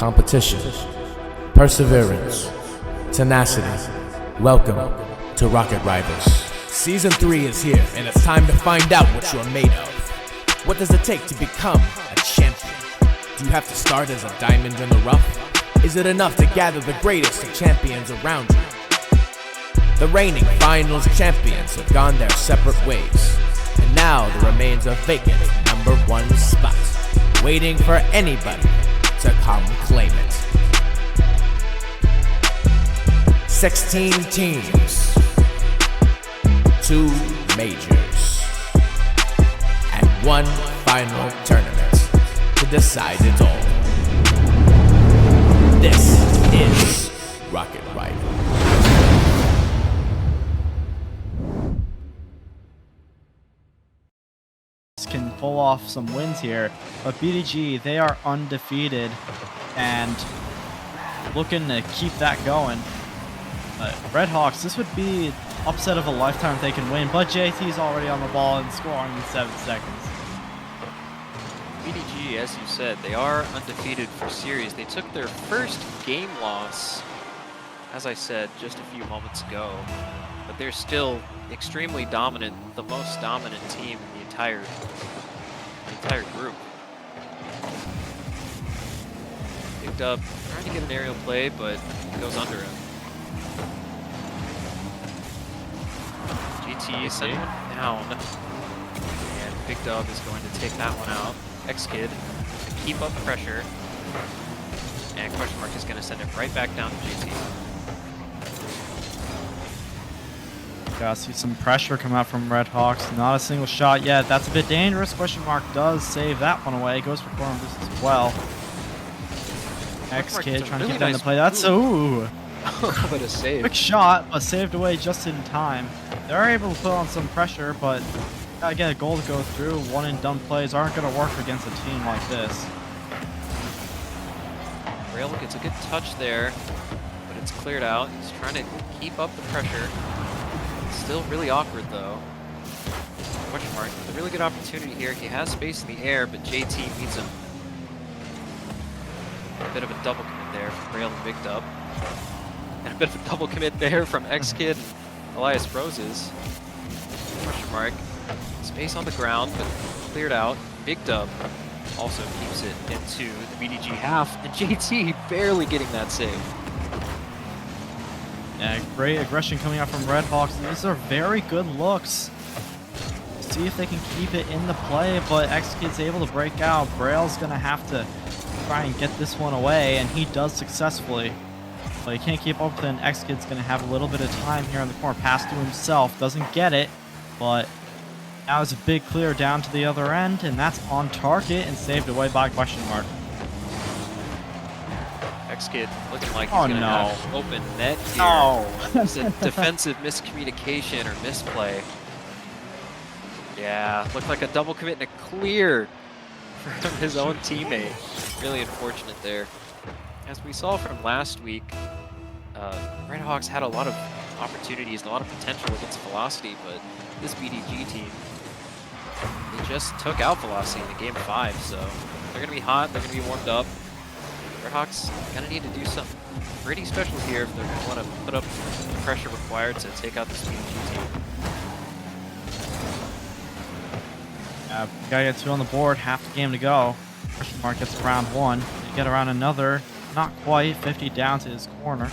competition, perseverance, tenacity. Welcome to Rocket Rivals. Season 3 is here, and it's time to find out what you're made of. What does it take to become a champion? Do you have to start as a diamond in the rough? Is it enough to gather the greatest of champions around you? The reigning finals champions have gone their separate ways, and now there remains a vacant number 1 spot, waiting for anybody to come claim it. 16 teams, 2 majors, and 1 final tournament to decide it all. This is Rocket Rivals. Can pull off some wins here, but BDG, they are undefeated and looking to keep that going. Redhawks, this would be upset of a lifetime if they can win, but JT's already on the ball and scoring in 7 seconds. BDG, as you said, they are undefeated for series. They took their first game loss, as I said just a few moments ago, but they're still extremely dominant, the most dominant team in the entire group. Picked up, trying to get an aerial play, but goes under him. GT sent one down, and Big Dub is going to take that one out. X-Kid to keep up pressure, and Question Mark is going to send it right back down to GT. Gotta see some pressure come out from Redhawks. Not a single shot yet. That's a bit dangerous. Question Mark does save that one away. Goes for corner boost as well. X-Kid trying to keep down the play. That's ooh. What a save. Quick shot, but saved away just in time. They're able to put on some pressure, but gotta get a goal to go through. One and done plays aren't gonna work against a team like this. Rail gets a good touch there, but it's cleared out. He's trying to keep up the pressure. Still really awkward though. Question Mark with a really good opportunity here. He has space in the air, but JT meets him. A bit of a double commit there from Rail and Big Dub. And a bit of a double commit there from X-Kid and Elias Roses. Question Mark. Space on the ground, but cleared out. Big Dub also keeps it into the BDG half, and JT barely getting that save. Yeah, great aggression coming out from Redhawks. These are very good looks. See if they can keep it in the play, but X-Kid's able to break out. Braille's gonna have to try and get this one away, and he does successfully. But he can't keep up with it, and X-Kid's gonna have a little bit of time here in the corner. Pass to himself, doesn't get it, but now it's a big clear down to the other end, and that's on target and saved away by Question Mark. X-Kid looking like he's going to have open net here. No. It's a defensive miscommunication or misplay. Yeah, looked like a double commit and a clear from his own teammate. Really unfortunate there. As we saw from last week, Redhawks had a lot of opportunities and a lot of potential against Velocity, but this BDG team, they just took out Velocity in Game 5, so they're going to be hot, they're going to be warmed up. Redhawks gonna need to do something pretty special here if they're gonna want to put up the pressure required to take out this BDG team. Gotta get 2 on the board, half the game to go. Question Mark gets around 1. They get around another, not quite. 50 down to his corner.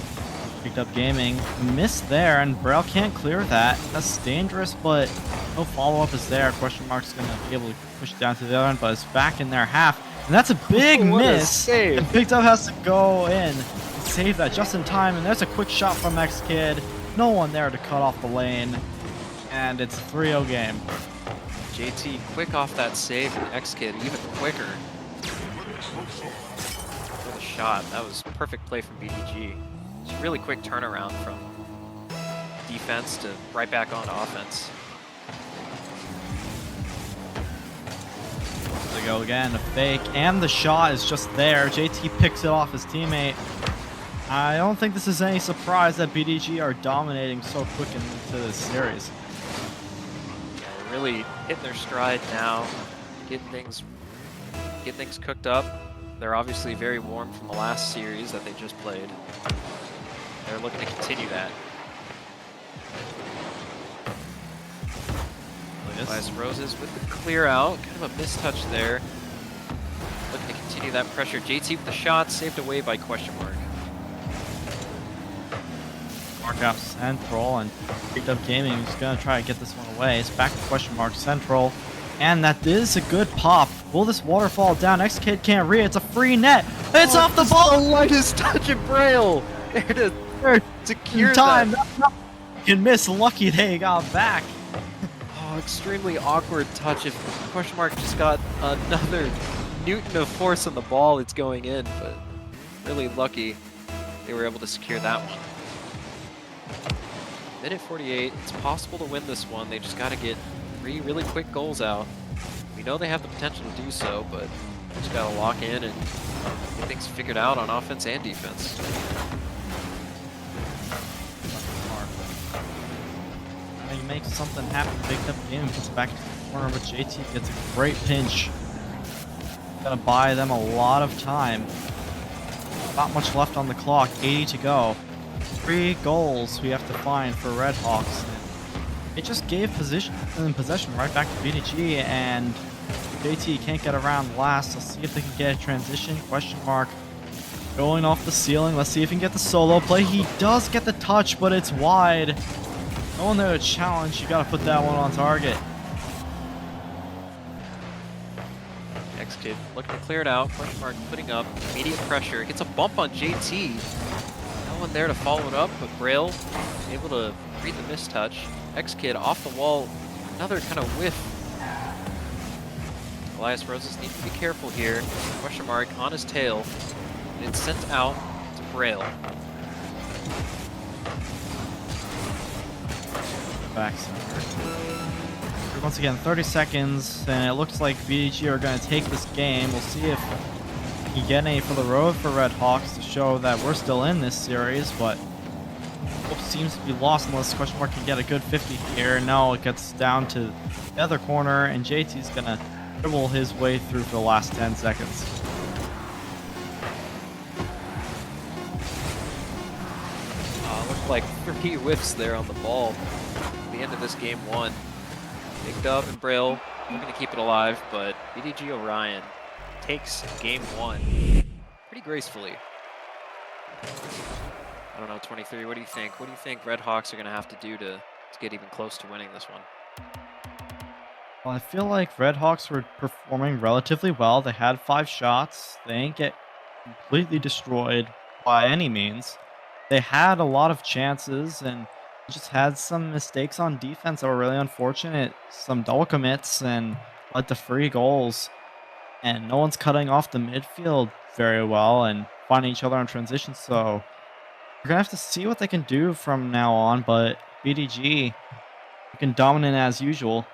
Picked up gaming, missed there, and Braille can't clear that. That's dangerous, but no follow-up is there. Question Mark's gonna be able to push it down to the other end, but it's back in their half. And that's a big miss. And Big Dub has to go in and save that just in time. And there's a quick shot from X-Kid. No one there to cut off the lane. And it's a 3-0 game. JT quick off that save, and X-Kid even quicker. For the shot, that was perfect play from BDG. It's a really quick turnaround from defense to right back on to offense. There we go again, a fake, and the shot is just there. JT picks it off his teammate. I don't think this is any surprise that BDG are dominating so quick into this series. Yeah, they're really hitting their stride now, getting things cooked up. They're obviously very warm from the last series that they just played. They're looking to continue that. Elias Roses with the clear out, kind of a mistouch there. Looking to continue that pressure. JT with the shot, saved away by question mark. Mark out central and picked up gaming. He's gonna try to get this one away. It's back to question mark central. And that is a good pop. Will this waterfall down? X-Kid can't read. It's a free net. It's off the ball. The lightest touch of Braille. There to secure time. that. Can miss. Lucky they got back. Oh, extremely awkward touch. If question mark just got another Newton of force on the ball, it's going in. But really lucky they were able to secure that one. Minute 48. It's possible to win this one. They just got to get 3 really quick goals out. We know they have the potential to do so, but just got to lock in and get things figured out on offense and defense. He makes something happen, picked up the game, puts it back to the corner, but JT gets a great pinch. Gonna buy them a lot of time. Not much left on the clock, 80 to go. 3 goals we have to find for Redhawks. It just gave possession right back to BDG, and JT can't get around last. Let's see if they can get a transition. Question mark. Going off the ceiling. Let's see if he can get the solo play. He does get the touch, but it's wide. No one there to challenge. You gotta put that one on target. X-Kid looking to clear it out. Question mark putting up immediate pressure. Gets a bump on JT. No one there to follow it up, but Braille able to read the mistouch. X-Kid off the wall. Another kind of whiff. Elias Roses needs to be careful here. Question mark on his tail. And it's sent out to Braille. Back center. Once again, 30 seconds, and it looks like BDG are going to take this game. We'll see if we get any for the road for Redhawks to show that we're still in this series, but hope seems to be lost unless question mark can get a good 50 here. No, it gets down to the other corner, and JT's going to dribble his way through for the last 10 seconds. Looked like 3 whiffs there on the ball. At the end of this game 1. Picked up and Braille looking to keep it alive, but BDG Orion takes game 1 pretty gracefully. I don't know, 23, what do you think? What do you think Redhawks are going to have to do to get even close to winning this one? Well, I feel like Redhawks were performing relatively well. They had 5 shots. They ain't get completely destroyed by any means. They had a lot of chances and just had some mistakes on defense that were really unfortunate. Some double commits and led to free goals. And no one's cutting off the midfield very well and finding each other on transition. So we're going to have to see what they can do from now on. But BDG looking dominant as usual.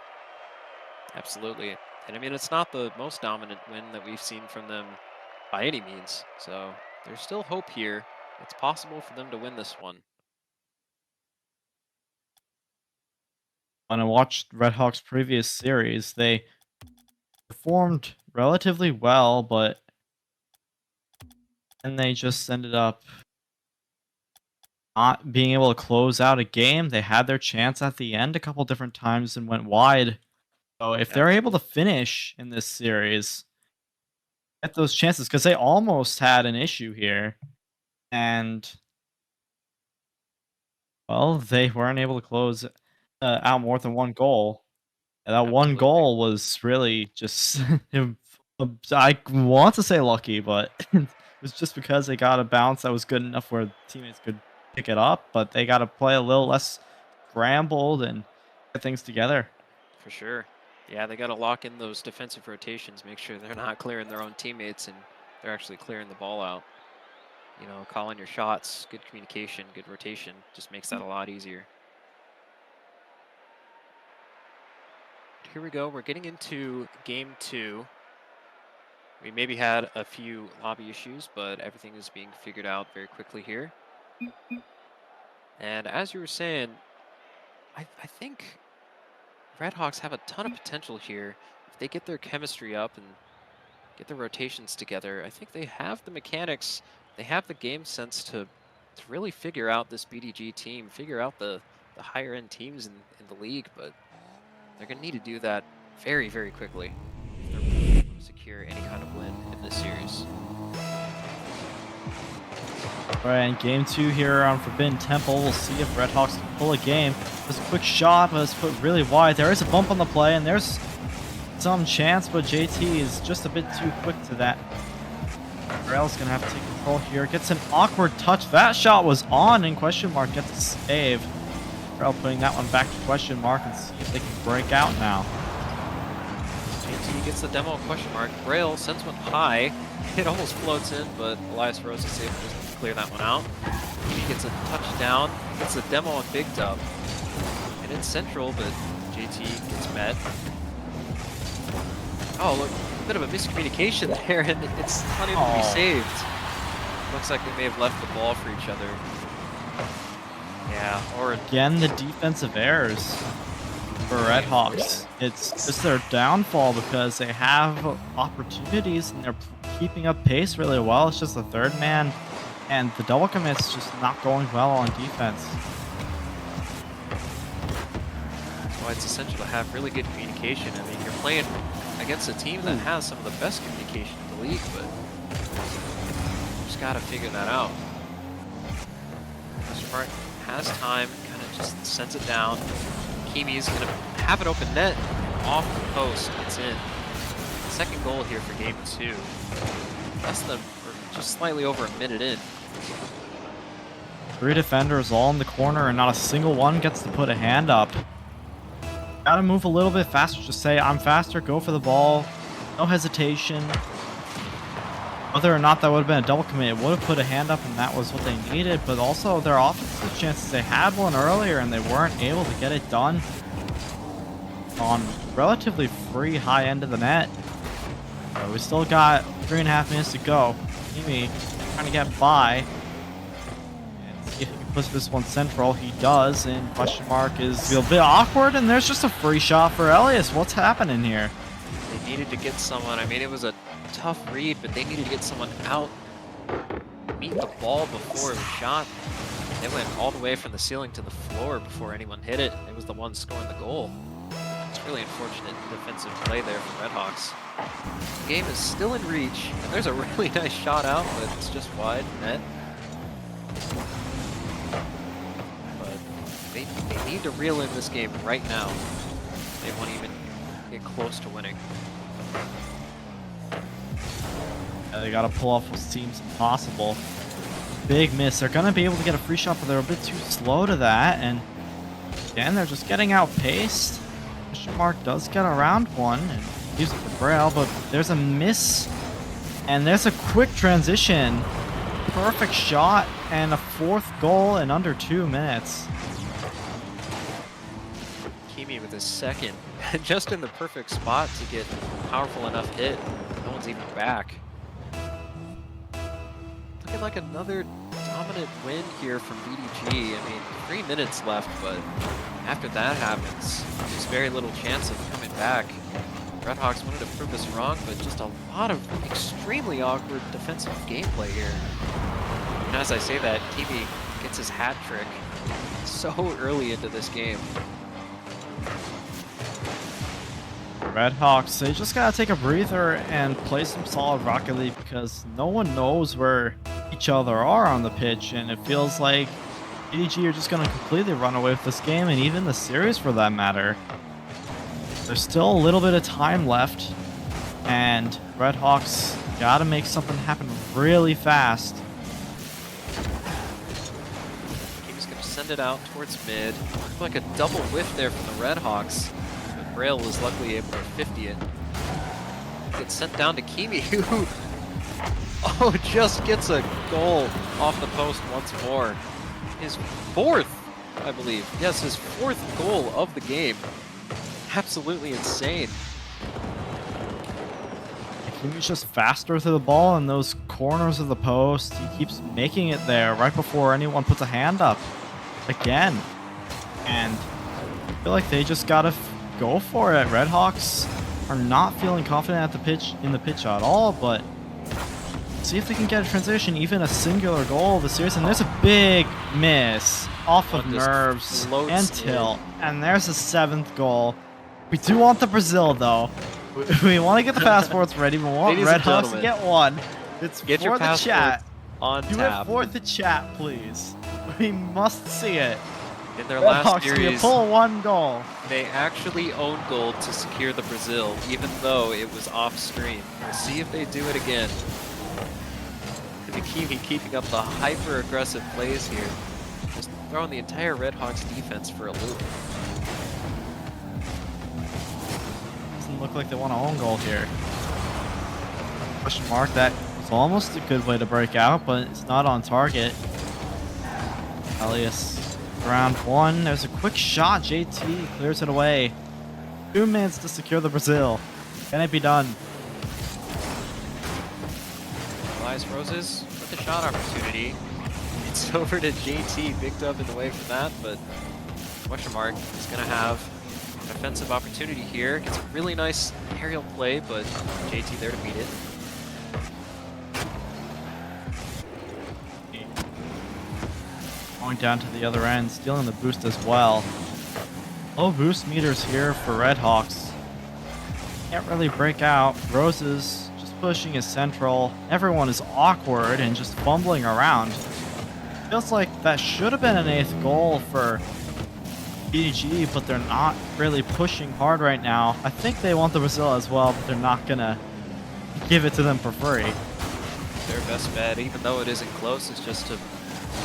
Absolutely. And I mean, it's not the most dominant win that we've seen from them by any means. So there's still hope here. It's possible for them to win this one. When I watched Redhawks' previous series, they performed relatively well, but then they just ended up not being able to close out a game. They had their chance at the end a couple different times and went wide. So if they're able to finish in this series, get those chances, because they almost had an issue here. And, well, they weren't able to close out more than 1 goal. And that Absolutely. 1 goal was really just, I want to say lucky, but it was just because they got a bounce that was good enough where teammates could pick it up, but they got to play a little less scrambled and get things together. For sure. Yeah, they got to lock in those defensive rotations, make sure they're not clearing their own teammates and they're actually clearing the ball out. You know, calling your shots, good communication, good rotation, just makes that a lot easier. Here we go. We're getting into game 2. We maybe had a few lobby issues, but everything is being figured out very quickly here. And as you were saying, I think Redhawks have a ton of potential here if they get their chemistry up and get the rotations together. I think they have the mechanics, they have the game sense to really figure out this BDG team, figure out the higher end teams in the league, but they're going to need to do that very, very quickly if they're really able to secure any kind of win in this series. All right, and game 2 here on Forbidden Temple. We'll see if Redhawks can pull a game. There's a quick shot, but it's put really wide. There is a bump on the play, and there's some chance, but JT is just a bit too quick to that. Braille's going to have to take control here. Gets an awkward touch. That shot was on, and question mark gets a save. Braille putting that one back to question mark and see if they can break out now. JT gets the demo question mark. Braille sends one high. It almost floats in, but Elias Rose is able to clear that one out. He gets a touchdown. Gets a demo on Big Dub. And it's central, but JT gets met. Oh, look, a bit of a miscommunication there, and it's not able to be saved. Looks like they may have left the ball for each other. Yeah, or again, the defensive errors for Redhawks. It's just their downfall because they have opportunities and they're keeping up pace really well. It's just the third man, and the double commit's just not going well on defense. That's why it's essential to have really good communication. I mean, you're playing against a team that has some of the best communication in the league, but you just gotta figure that out. Smart has time, kind of just sends it down. Kimi's gonna have an open net off the post. It's in. Second goal here for game 2. Less than, or just slightly over a minute in. 3 defenders all in the corner, and not a single one gets to put a hand up. Gotta move a little bit faster. Just say, I'm faster, go for the ball. No hesitation. Whether or not that would have been a double commit, it would have put a hand up, and that was what they needed. But also, their offensive chances, they had one earlier, and they weren't able to get it done on relatively free high end of the net. So we still got 3.5 minutes to go. Kimi trying to get by. And see if he can push this one central. He does, and question mark is a bit awkward, and there's just a free shot for Elias. What's happening here? They needed to get someone. I mean, it was a tough read, but they needed to get someone out, meet the ball before it was shot. They went all the way from the ceiling to the floor before anyone hit it. It was the one scoring the goal. It's really unfortunate defensive play there from Redhawks. The game is still in reach, and there's a really nice shot out, but it's just wide net. But they need to reel in this game right now. They won't even get close to winning. Yeah, they gotta pull off what seems impossible. Big miss. They're gonna be able to get a free shot, but they're a bit too slow to that, and again, they're just getting outpaced. Question mark does get around one and use it for Braille, but there's a miss, and there's a quick transition. Perfect shot, and a 4th goal in under 2 minutes. Kimi with his second, just in the perfect spot to get a powerful enough hit. No one's even back. Looking like another dominant win here from BDG. I mean, 3 minutes left, but after that happens, there's very little chance of coming back. Redhawks wanted to prove us wrong, but just a lot of extremely awkward defensive gameplay here. And as I say that, Kimi gets his hat trick so early into this game. Redhawks, they just gotta take a breather and play some solid Rocket League because no one knows where each other are on the pitch, and it feels like BDG are just gonna completely run away with this game, and even the series for that matter. There's still a little bit of time left, and Redhawks gotta make something happen really fast. Kimi's gonna send it out towards mid. Looked like a double whiff there from the Redhawks. Braille was luckily able to 50 it. Gets sent down to Kimi, who just gets a goal off the post once more. His 4th, I believe. Yes, his 4th goal of the game. Absolutely insane. Kimi's just faster through the ball in those corners of the post. He keeps making it there right before anyone puts a hand up. Again. And I feel like they just gotta go for it. Redhawks are not feeling confident at the pitch at all, but see if they can get a transition, even a singular goal of the series. And there's a big miss off of One just nerves floats and tilt. And there's a 7th goal. We do want the Brazil, though. We want to get the passports ready. We want Ladies and Redhawks to gentlemen, get one. It's Get your for the passports chat. on Do tap. it for the chat, please. We must see it. In their last Redhawks, can you series, pull 1 goal? they actually owned goal to secure the Brazil, even though it was off screen. We'll see if they do it again. Bikini keeping up the hyper-aggressive plays here. Just throwing the entire Redhawks defense for a loop. Doesn't look like they want to own goal here. Question mark, that was almost a good way to break out, but it's not on target. Elias, round 1. There's a quick shot. JT clears it away. 2 minutes to secure the Brazil. Can it be done? Elias Roses with the shot opportunity. It's over to JT, picked up in the way for that, but question mark is going to have an offensive opportunity here. Gets a really nice aerial play, but JT there to beat it. Going down to the other end, stealing the boost as well. Low boost meters here for Redhawks. Can't really break out. Roses just pushing his central. Everyone is awkward and just fumbling around. Feels like that should have been an 8th goal for BDG, but they're not really pushing hard right now. I think they want the Brazil as well, but they're not gonna give it to them for free. Their best bet, even though it isn't close, is just to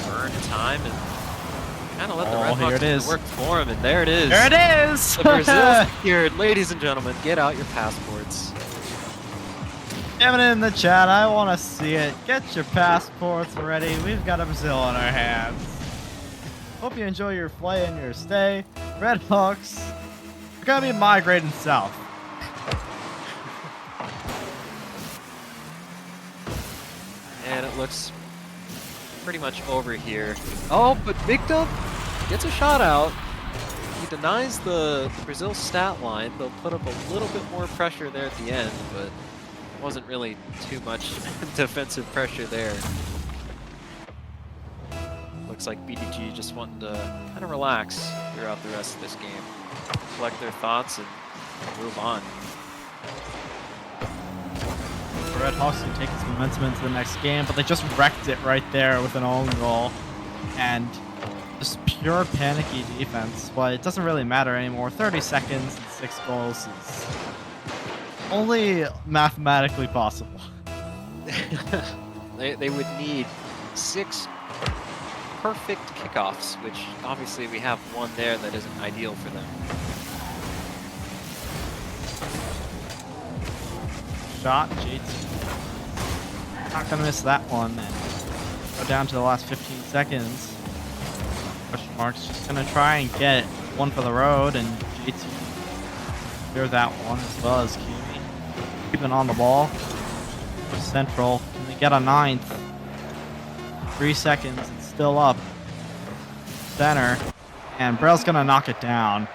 burn time and kind of let the Redhawks do the work for him. And there it is. There it is! The Brazil secured. Ladies and gentlemen, get out your passports. Damn it in the chat, I want to see it. Get your passports ready. We've got a Brazil on our hands. Hope you enjoy your flight and your stay. Redhawks, we're going to be migrating south. And it looks pretty much over here. Oh, but Big Dub gets a shot out. He denies the Brazil stat line. They'll put up a little bit more pressure there at the end, but wasn't really too much defensive pressure there. Looks like BDG just wanting to kind of relax throughout the rest of this game, collect their thoughts and move on. The Redhawks can take its momentum into the next game, but they just wrecked it right there with an own goal. And just pure panicky defense, but it doesn't really matter anymore. 30 seconds and 6 goals is only mathematically possible. They would need 6 perfect kickoffs, which obviously we have one there that isn't ideal for them. Shot, JT. Not gonna miss that one, and go down to the last 15 seconds. Question mark's just gonna try and get one for the road, and JT clear that one as well as Kimi. Keeping on the ball. Central. Can they get a 9th? 3 seconds. It's still up. Center. And Brell's gonna knock it down.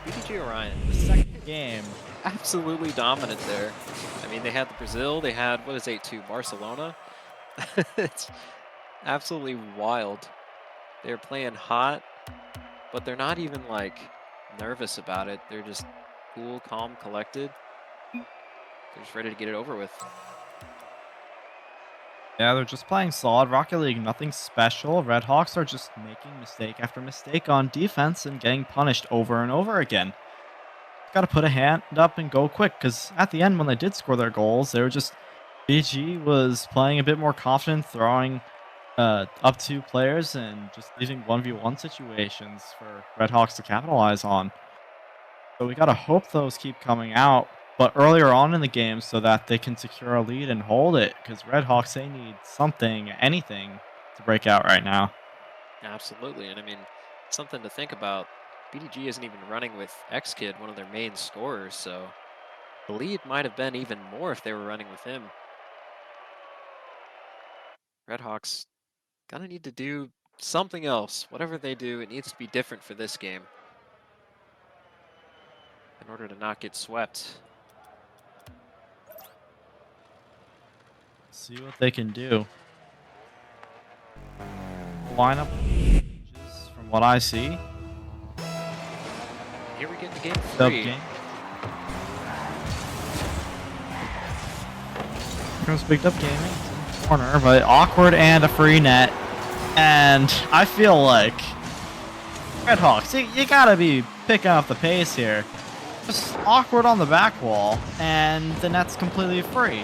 BDG Orion. The second game. Absolutely dominant there. I mean, they had the Brazil, they had, what is 8-2, Barcelona? It's absolutely wild. They're playing hot, but they're not even, like, nervous about it. They're just cool, calm, collected. They're just ready to get it over with. Yeah, they're just playing solid Rocket League, nothing special. Redhawks are just making mistake after mistake on defense and getting punished over and over again. Got to put a hand up and go quick, because at the end when they did score their goals, they were just BG was playing a bit more confident, throwing up 2 players and just leaving 1v1 situations for Redhawks to capitalize on. So we got to hope those keep coming out, but earlier on in the game so that they can secure a lead and hold it, because Redhawks, they need something, anything to break out right now. Absolutely, and I mean, something to think about. BDG isn't even running with X-Kid, one of their main scorers, so the lead might have been even more if they were running with him. Redhawks gonna need to do something else. Whatever they do, it needs to be different for this game. in order to not get swept. See what they can do. Lineup changes from what I see. Here we get to game Dub 3. game. Here comes Big Dub Gaming. It's in the corner, but awkward and a free net. And I feel like Redhawks, you gotta be picking up the pace here. Just awkward on the back wall, and the net's completely free.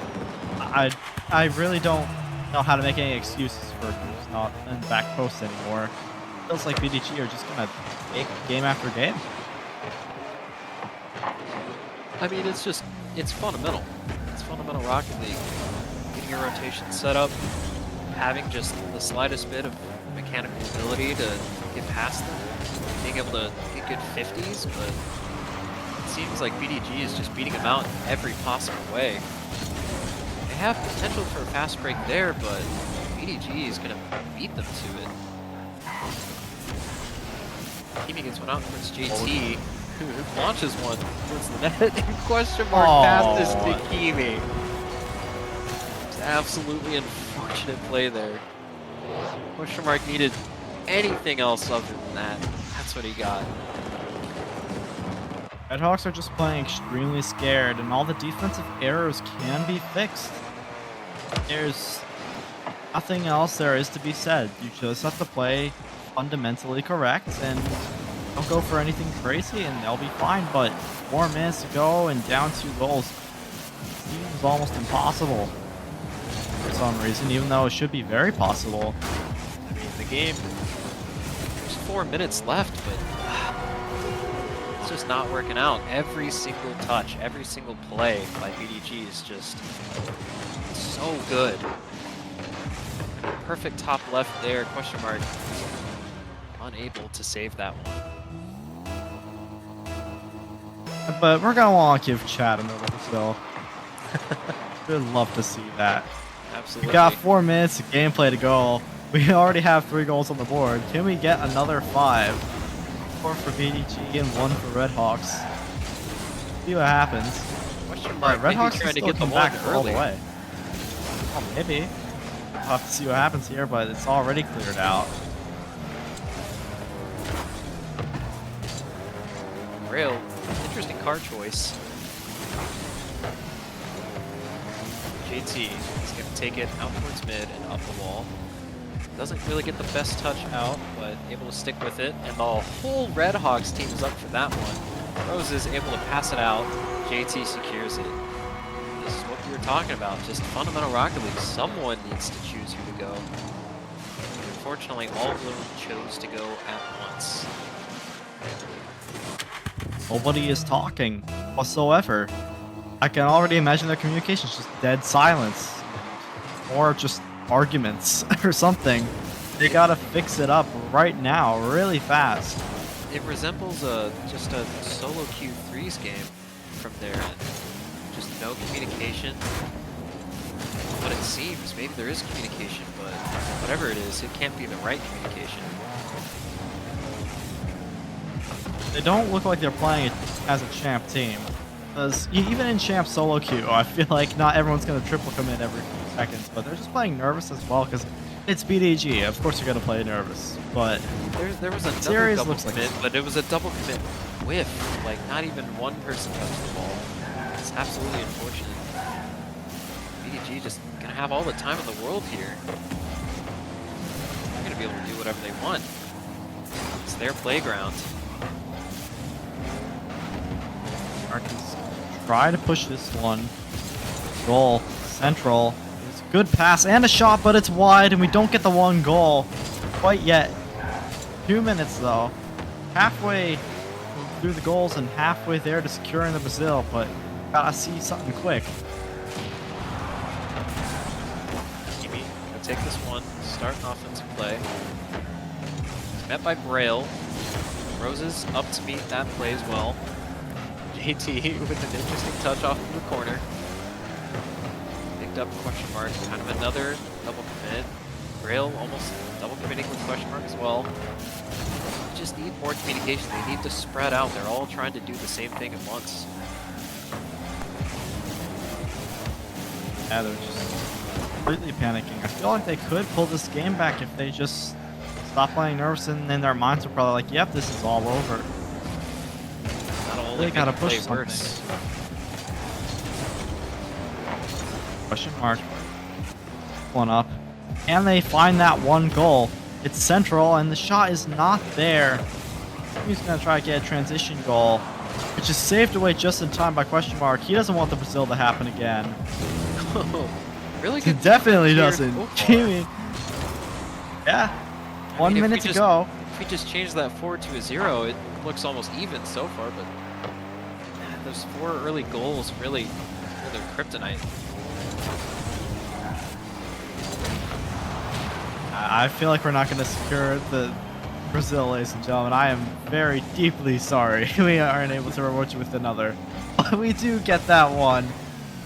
I really don't know how to make any excuses for who's not in the back post anymore. Feels like BDG are just gonna take game after game. I mean, it's fundamental. It's fundamental Rocket League. Getting your rotation set up, having just the slightest bit of mechanical ability to get past them, being able to get good 50s, but it seems like BDG is just beating them out in every possible way. They have potential for a fast break there, but BDG is going to beat them to it. Kimi gets one out towards JT, who launches one towards the net, and question mark passes to Kimi. It's absolutely unfortunate play there. Question mark needed anything else other than that. That's what he got. Redhawks are just playing extremely scared, and all the defensive errors can be fixed. There's nothing else there is to be said. You just have to play fundamentally correct and don't go for anything crazy, and they'll be fine. But 4 minutes to go and down 2 goals seems almost impossible for some reason, even though it should be very possible. I mean, the game, there's 4 minutes left, but it's just not working out. Every single touch, every single play by BDG is just so good. Perfect top left there, question mark. Unable to save that one. But we're gonna want to give Chad another so. We'd love to see that. Absolutely. We got 4 minutes of gameplay to go. We already have 3 goals on the board. Can we get another 5? 4 for BDG and 1 for Redhawks. See what happens. Question But mark, maybe Redhawks trying to still get the come one back all the early. way. Well, maybe. We'll have to see what happens here, but it's already cleared out. Real interesting card choice. JT is going to take it out towards mid and up the wall. Doesn't really get the best touch out, but able to stick with it. And the whole Redhawks team is up for that one. Rose is able to pass it out. JT secures it. This is what we were talking about. Just fundamental Rocket League. Someone needs to choose who to go. Unfortunately, all of them chose to go at once. Nobody is talking whatsoever. I can already imagine their communication's just dead silence. Or just arguments or something. They gotta fix it up right now, really fast. It resembles just a solo Q3's game from their end. Just no communication. But it seems maybe there is communication, but whatever it is, it can't be the right communication. They don't look like they're playing it as a champ team. Because even in champ solo queue, I feel like not everyone's going to triple commit every few seconds, but they're just playing nervous as well because it's BDG. Of course you're going to play nervous, but There was another series double looks like commit, but it was a double commit whiff. Like, not even one person touched the ball. It's absolutely unfortunate. BDG just going to have all the time in the world here. They're going to be able to do whatever they want. It's their playground. Marcus try to push this one. Goal. Central. It's a good pass and a shot, but it's wide, and we don't get the 1 goal quite yet. 2 minutes, though. Halfway through the goals and halfway there to securing the Brazil, but gotta see something quick. Kimi gonna take this one, start an offensive play. He's met by Braille. Roses up to meet that play as well. JT with an interesting touch off of the corner. Picked up question mark, kind of another double commit. Braille almost double committing with question mark as well. They just need more communication. They need to spread out. They're all trying to do the same thing at once. Yeah, they're just completely panicking. I feel like they could pull this game back if they just stop playing nervous, and in their minds are probably like, yep, this is all over. That'll only They gotta make it push play something. worse. Question mark. One up. And they find that one goal. It's central, and the shot is not there. He's going to try to get a transition goal, which is saved away just in time by question mark. He doesn't want the Brazil to happen again. Really He good. definitely here doesn't. so far. Jamie. Yeah. I 1 mean, if minute we to go. If we just change that 4 to a 0, it looks almost even so far, but man, those 4 early goals really are their kryptonite. I feel like we're not going to secure the Brazil, ladies and gentlemen. I am very deeply sorry we aren't able to reward you with another. But we do get that one.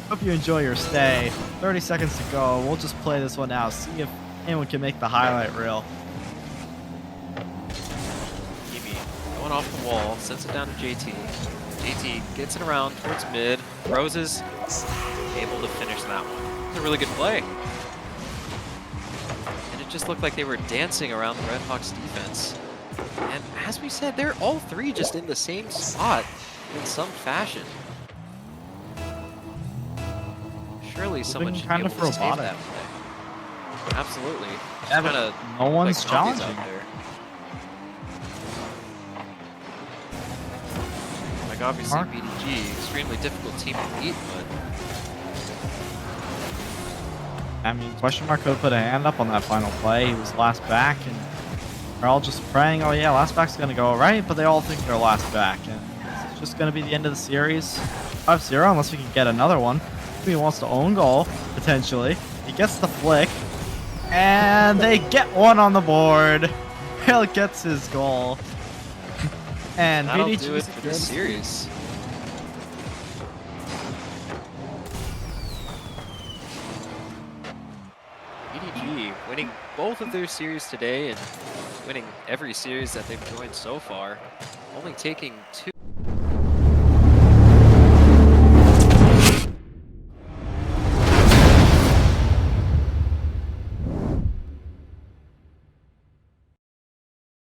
Hope you enjoy your stay. 30 seconds to go. We'll just play this one out, see if anyone can make the highlight reel. Kimi going off the wall, sends it down to JT. JT gets it around towards mid. Roses able to finish that one. It's a really good play. And it just looked like they were dancing around the Redhawks defense. And as we said, they're all three just in the same spot in some fashion. Surely someone should kind be of able to save robotic. that play. Absolutely. Just Yeah, but kinda no look one's like zombies challenging. out there. Like obviously Mark? BDG, extremely difficult team to beat, but I mean, question mark could have put a hand up on that final play. He was last back, and they're all just praying, oh yeah, last back's going to go right, but they all think they're last back. And it's just going to be the end of the series. 5-0, unless we can get another one. He wants to own goal, potentially. He gets the flick, and they get one on the board. Hale gets his goal. And that'll BDG do it for this series. BDG winning both of their series today and winning every series that they've joined so far, only taking 2